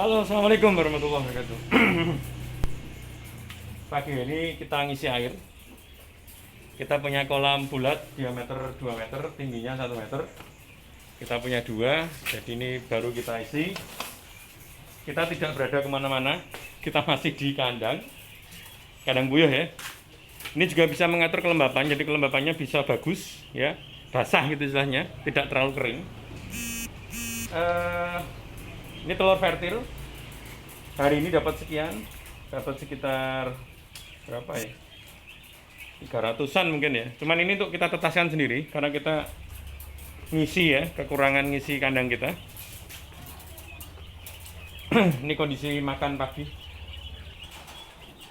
Halo, assalamualaikum warahmatullahi wabarakatuh. Pagi ini kita ngisi air. Kita punya kolam bulat diameter 2 meter, tingginya 1 meter. Kita punya dua, jadi ini baru kita isi. Kita tidak berada kemana-mana, kita masih di kandang buyuh ya. Ini juga bisa mengatur kelembapan, jadi kelembapannya bisa bagus ya, basah gitu istilahnya, tidak terlalu kering. Ini telur fertil. Hari ini dapat sekian, dapat sekitar berapa ya? 300-an mungkin ya. Cuman ini untuk kita tetaskan sendiri karena kita ngisi ya, kekurangan ngisi kandang kita. Ini kondisi makan pagi.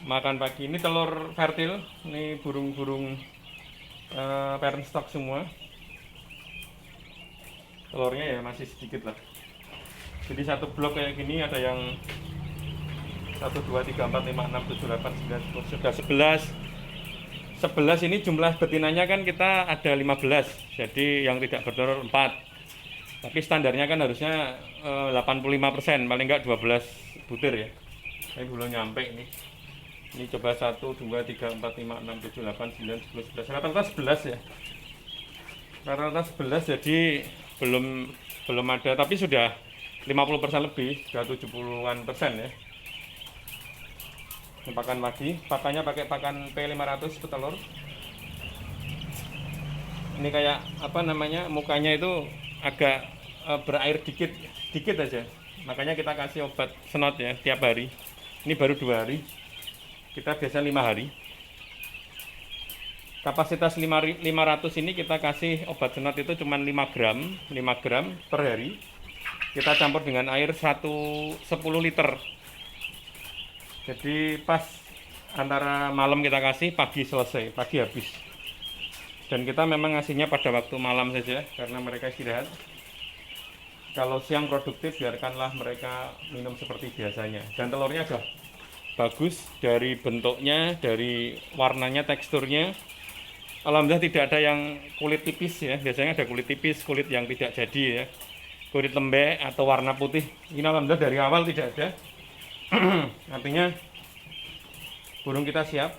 Makan pagi ini telur fertil, ini burung-burung parent stock semua. Telurnya ya masih sedikit lah. Jadi satu blok kayak gini ada yang 1, 2, 3, 4, 5, 6, 7, 8, 9, 10, sudah 11 ini jumlah betinanya kan kita ada 15, jadi yang tidak bertelur 4, tapi standarnya kan harusnya 85%, paling enggak 12 butir ya, tapi belum nyampe ini coba 1, 2, 3, 4, 5, 6, 7, 8, 9, 10, 11, rata-rata 11 ya, rata-rata 11, jadi belum ada, tapi sudah 50% lebih, sudah 70-an% ya. Pakan pagi, pakannya pakai pakan P500 petelur. Ini kayak apa namanya, mukanya itu agak berair dikit aja. Makanya kita kasih obat senot ya tiap hari. Ini baru 2 hari. Kita biasa 5 hari. Kapasitas 500 ini kita kasih obat senot itu cuma 5 gram per hari. Kita campur dengan air 10 liter. Jadi pas antara malam kita kasih, pagi selesai, pagi habis. Dan kita memang ngasihnya pada waktu malam saja karena mereka istirahat. Kalau siang produktif biarkanlah mereka minum seperti biasanya. Dan telurnya sudah bagus dari bentuknya, dari warnanya, teksturnya. Alhamdulillah tidak ada yang kulit tipis ya. Biasanya ada kulit tipis, kulit yang tidak jadi ya. Kulit lembek atau warna putih. Ini alhamdulillah dari awal tidak ada. Artinya burung kita siap.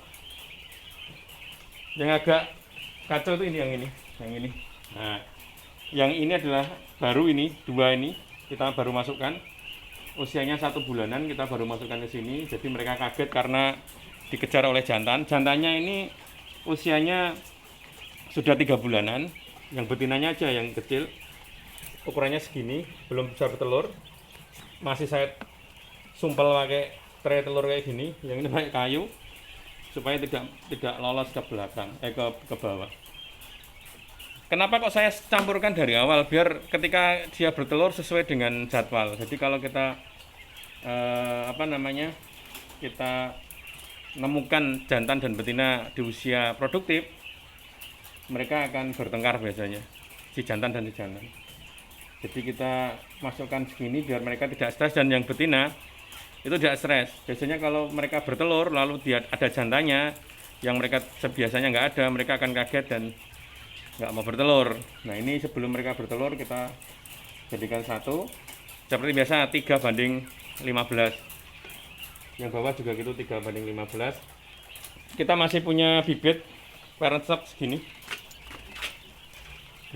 Yang agak kacau itu yang ini. Nah, yang ini adalah baru ini, 2 ini kita baru masukkan. Usianya 1 bulanan kita baru masukkan ke sini. Jadi mereka kaget karena dikejar oleh jantan. Jantannya ini usianya sudah 3 bulanan. Yang betinanya aja yang kecil. Ukurannya segini, belum bisa bertelur. Masih saya sumpel pakai tray telur kayak gini, yang ini pakai kayu supaya tidak lolos ke belakang, ke bawah. Kenapa kok saya campurkan dari awal biar ketika dia bertelur sesuai dengan jadwal. Jadi kalau kita kita menemukan jantan dan betina di usia produktif, mereka akan bertengkar biasanya, si jantan dan si jantan. Jadi kita masukkan segini biar mereka tidak stres, dan yang betina itu tidak stres. Biasanya kalau mereka bertelur lalu dia ada jantannya yang mereka biasanya nggak ada, mereka akan kaget dan nggak mau bertelur. Nah ini sebelum mereka bertelur kita jadikan satu, seperti biasa 3:15. Yang bawah juga gitu 3:15. Kita masih punya bibit parent stock segini.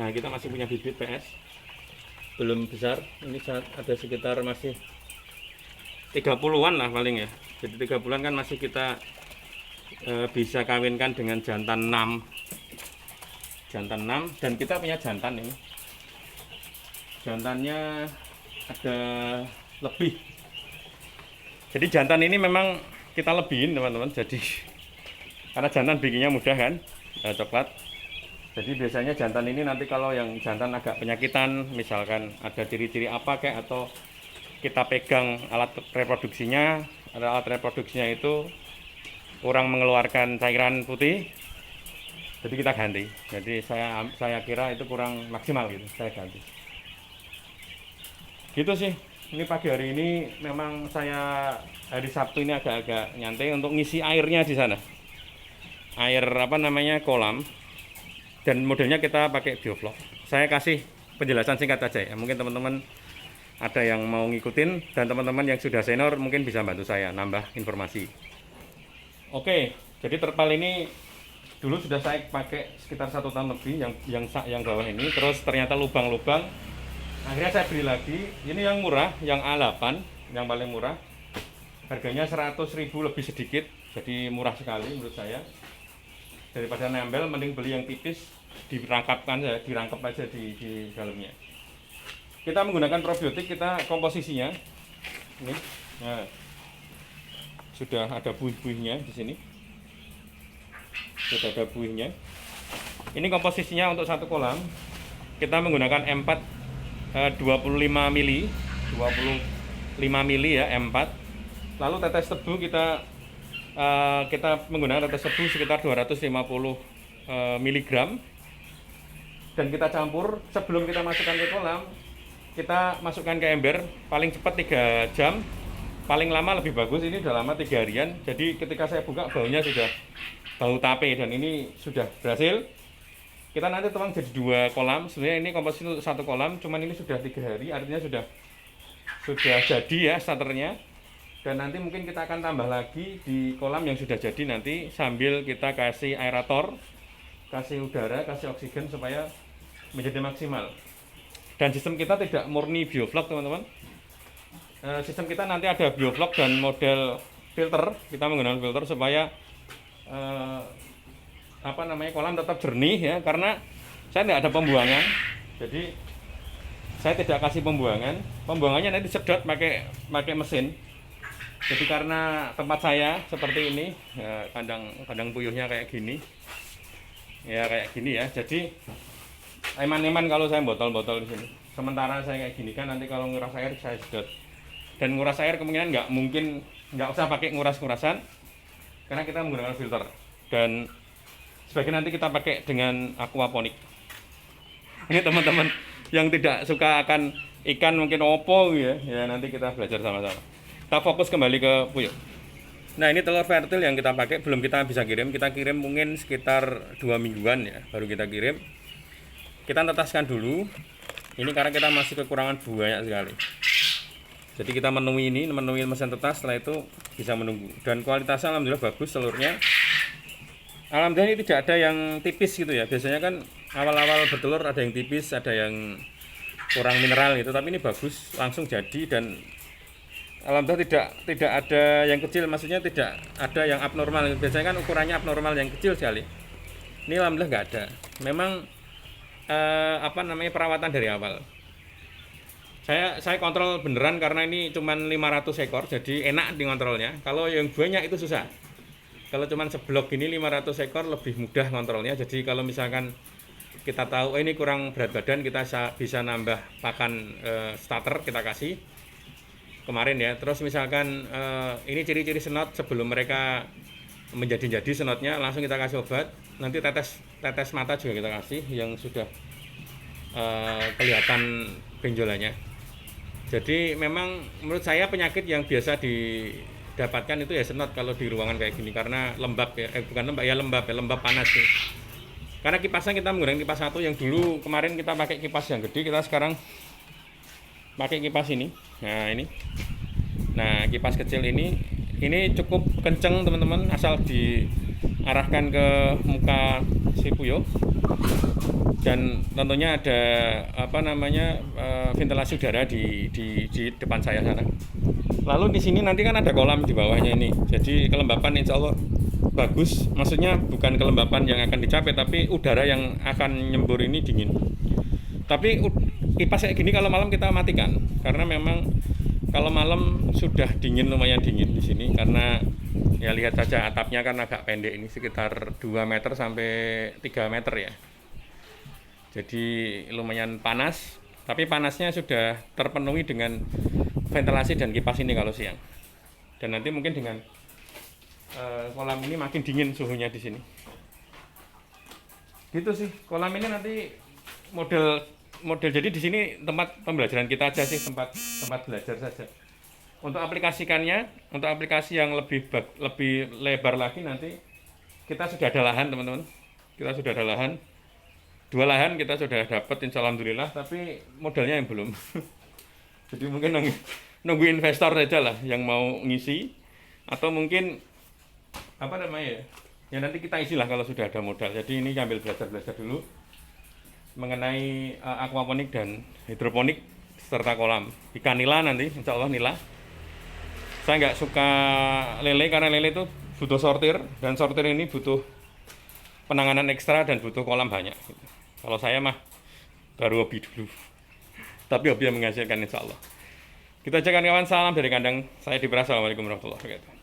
Nah kita masih punya bibit PS belum besar, ini ada sekitar masih 30-an lah paling ya. Jadi 3 bulan kan masih kita bisa kawinkan dengan jantan 6 dan kita punya jantan ini, jantannya ada lebih. Jadi jantan ini memang kita lebihin teman-teman, jadi karena jantan bikinnya mudah kan, coklat. Jadi biasanya jantan ini nanti kalau yang jantan agak penyakitan, misalkan ada ciri-ciri apa kayak, atau kita pegang alat reproduksinya, ada alat reproduksinya itu kurang mengeluarkan cairan putih, jadi kita ganti. Jadi saya kira itu kurang maksimal gitu, saya ganti. Gitu sih. Ini pagi hari ini memang saya hari Sabtu ini agak-agak nyantai untuk ngisi airnya di sana. Air kolam. Dan modelnya kita pakai bioflok. Saya kasih penjelasan singkat saja ya. Mungkin teman-teman ada yang mau ngikutin, dan teman-teman yang sudah senior mungkin bisa bantu saya nambah informasi. Oke, jadi terpal ini dulu sudah saya pakai sekitar 1 tahun lebih, yang bawah ini, terus ternyata lubang-lubang, akhirnya saya beli lagi. Ini yang murah, yang A8, yang paling murah, harganya 100.000 lebih sedikit, jadi murah sekali menurut saya. Daripada nempel, mending beli yang tipis, dirangkap aja di dalamnya. Kita menggunakan probiotik, kita komposisinya ini, nah, sudah ada buih-buihnya di sini, sudah ada buihnya. Ini komposisinya untuk 1 kolam kita menggunakan M4 25 mili, 25 mili ya, M4. Lalu tetes tebu kita menggunakan tetes tebu sekitar 250 mg, dan kita campur. Sebelum kita masukkan ke kolam, kita masukkan ke ember, paling cepat 3 jam, paling lama lebih bagus ini udah lama 3 harian. Jadi ketika saya buka, baunya sudah bau tape, dan ini sudah berhasil. Kita nanti tuang jadi 2 kolam. Sebenarnya ini komposisi untuk 1 kolam, cuman ini sudah 3 hari, artinya sudah jadi ya starternya. Dan nanti mungkin kita akan tambah lagi di kolam yang sudah jadi nanti, sambil kita kasih aerator, kasih udara, kasih oksigen supaya menjadi maksimal. Dan sistem kita tidak murni bioflok, teman-teman. Sistem kita nanti ada bioflok dan model filter. Kita menggunakan filter supaya kolam tetap jernih ya, karena saya tidak ada pembuangan. Jadi saya tidak kasih pembuangan. Pembuangannya nanti sedot pakai mesin. Jadi karena tempat saya seperti ini, ya, kandang puyuhnya kayak gini. Ya kayak gini ya. Jadi eman-eman kalau saya botol-botol di sini. Sementara saya kayak gini kan, nanti kalau nguras air saya sedot. Dan nguras air kemungkinan nggak usah pakai nguras-ngurasan, karena kita menggunakan filter. Dan sebagian nanti kita pakai dengan aquaponik. Ini teman-teman yang tidak suka akan ikan mungkin opo ya, nanti kita belajar sama-sama. Kita fokus kembali ke puyuh. Nah, ini telur fertil yang kita pakai, belum kita bisa kirim. Kita kirim mungkin sekitar 2 mingguan ya, baru kita kirim. Kita tetaskan dulu. Ini karena kita masih kekurangan banyak sekali. Jadi kita menemui mesin tetas, setelah itu bisa menunggu. Dan kualitasnya alhamdulillah bagus telurnya. Alhamdulillah ini tidak ada yang tipis gitu ya. Biasanya kan awal-awal bertelur ada yang tipis, ada yang kurang mineral gitu. Tapi ini bagus, langsung jadi, dan alhamdulillah tidak ada yang kecil, maksudnya tidak ada yang abnormal. Biasanya kan ukurannya abnormal yang kecil sekali. Ini alhamdulillah nggak ada. Memang perawatan dari awal. Saya kontrol beneran karena ini cuman 500 ekor, jadi enak di kontrolnya. Kalau yang banyak itu susah. Kalau cuman seblok ini 500 ekor lebih mudah kontrolnya. Jadi kalau misalkan kita tahu ini kurang berat badan, kita bisa nambah pakan starter, kita kasih kemarin ya. Terus misalkan ini ciri-ciri senot sebelum mereka menjadi senotnya, langsung kita kasih obat. Nanti tetes mata juga kita kasih yang sudah kelihatan benjolannya. Jadi memang menurut saya penyakit yang biasa didapatkan itu ya senot kalau di ruangan kayak gini, karena lembab ya, lembab panas sih. Karena kipasnya kita menggunakan kipas 1 yang dulu kemarin kita pakai kipas yang gede, kita sekarang pakai kipas ini. Nah ini, kipas kecil ini cukup kenceng teman-teman, asal diarahkan ke muka si puyuh. Dan tentunya ada ventilasi udara di depan saya sana. Lalu di sini nanti kan ada kolam di bawahnya ini. Jadi kelembapan insya Allah bagus. Maksudnya bukan kelembapan yang akan dicapai, tapi udara yang akan nyembur ini dingin. Tapi kipas kayak gini kalau malam kita matikan, karena memang kalau malam sudah dingin, lumayan dingin di sini, karena ya lihat saja atapnya kan agak pendek ini, sekitar 2 meter sampai 3 meter ya. Jadi lumayan panas, tapi panasnya sudah terpenuhi dengan ventilasi dan kipas ini kalau siang. Dan nanti mungkin dengan kolam ini makin dingin suhunya di sini. Gitu sih, kolam ini nanti model jadi di sini tempat pembelajaran kita aja sih, tempat belajar saja. Untuk aplikasikannya, untuk aplikasi yang lebih lebar lagi nanti kita sudah ada lahan teman-teman. Kita sudah ada lahan. 2 lahan kita sudah dapat insya Allah, alhamdulillah, tapi modalnya yang belum. Jadi mungkin nunggu investor saja lah yang mau ngisi, atau mungkin apa namanya ya, ya nanti kita isilah kalau sudah ada modal. Jadi ini sambil belajar dulu mengenai aquaponik dan hidroponik serta kolam ikan nila. Nanti insya Allah nila. Saya nggak suka lele karena lele itu butuh sortir, dan sortir ini butuh penanganan ekstra dan butuh kolam banyak. Kalau saya mah baru hobi dulu, tapi hobi yang menghasilkan insya Allah. Kita aja kawan-kawan, salam dari kandang saya di Assalamualaikum warahmatullahi wabarakatuh.